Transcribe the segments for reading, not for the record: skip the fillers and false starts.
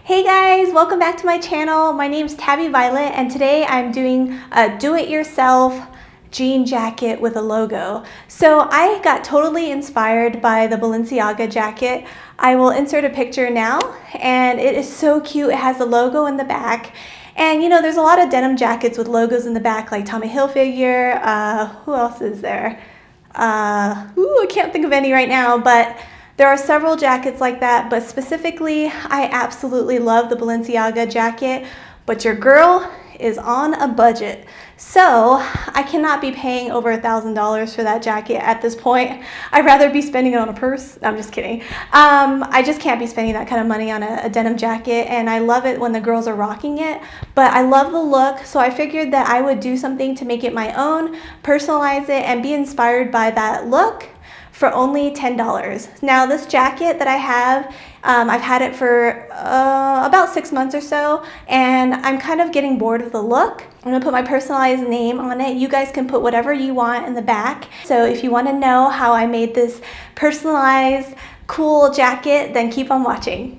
Hey guys, welcome back to my channel. My name's Tabby Violet and today I'm doing a do-it-yourself jean jacket with a logo. So I got totally inspired by the Balenciaga jacket. I will insert a picture now and it is so cute. It has the logo in the back. And you know, there's a lot of denim jackets with logos in the back like Tommy Hilfiger. Who else is there? I can't think of any right now, but there are several jackets like that, but specifically, I absolutely love the Balenciaga jacket, but your girl is on a budget. So I cannot be paying over $1,000 for that jacket at this point. I'd rather be spending it on a purse. I'm just kidding. I just can't be spending that kind of money on a denim jacket, and I love it when the girls are rocking it, but I love the look, so I figured that I would do something to make it my own, personalize it, and be inspired by that look for only $10. Now this jacket that I have, I've had it for about 6 months or so, and I'm kind of getting bored of the look. I'm gonna put my personalized name on it. You guys can put whatever you want in the back. So if you wanna know how I made this personalized, cool jacket, then keep on watching.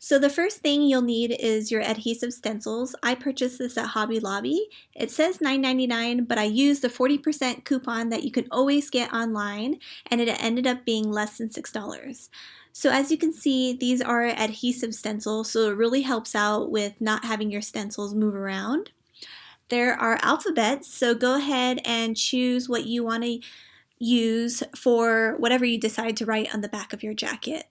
So the first thing you'll need is your adhesive stencils. I purchased this at Hobby Lobby. It says $9.99, but I used the 40% coupon that you can always get online, and it ended up being less than $6. So as you can see, these are adhesive stencils, so it really helps out with not having your stencils move around. There are alphabets, so go ahead and choose what you want to use for whatever you decide to write on the back of your jacket.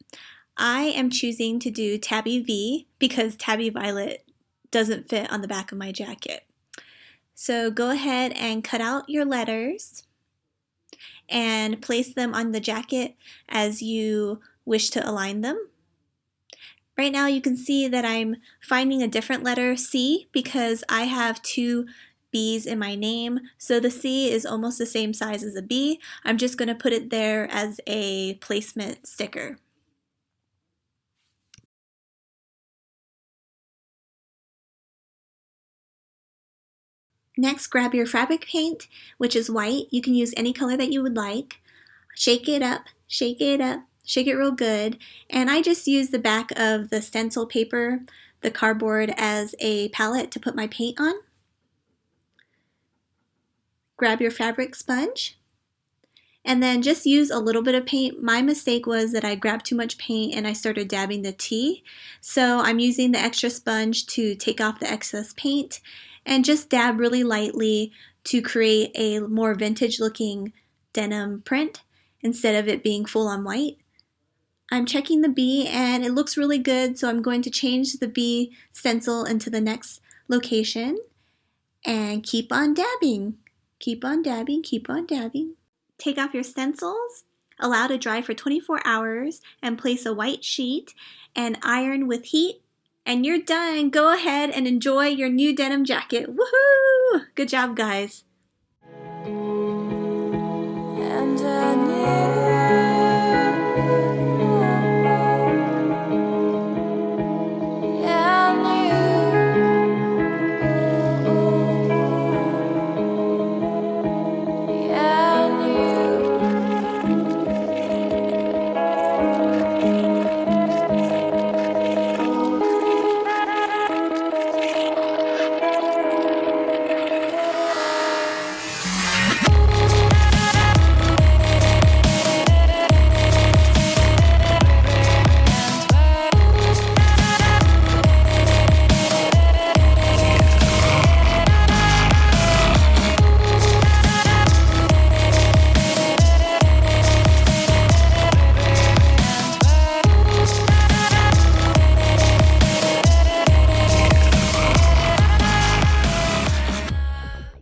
I am choosing to do Tabby V because Tabby Violet doesn't fit on the back of my jacket. So go ahead and cut out your letters and place them on the jacket as you wish to align them. Right now you can see that I'm finding a different letter, C, because I have two B's in my name. So the C is almost the same size as a B. I'm just going to put it there as a placement sticker. Next, grab your fabric paint, which is white. You can use any color that you would like. Shake it up, shake it up, shake it real good. And I just use the back of the stencil paper, the cardboard, as a palette to put my paint on. Grab your fabric sponge and then just use a little bit of paint. My mistake was that I grabbed too much paint and I started dabbing the T. So I'm using the extra sponge to take off the excess paint and just dab really lightly to create a more vintage looking denim print instead of it being full on white. I'm checking the B and it looks really good, so I'm going to change the B stencil into the next location and keep on dabbing. Keep on dabbing, keep on dabbing. Take off your stencils, allow to dry for 24 hours, and place a white sheet and iron with heat, and you're done. Go ahead and enjoy your new denim jacket. Woohoo! Good job, guys.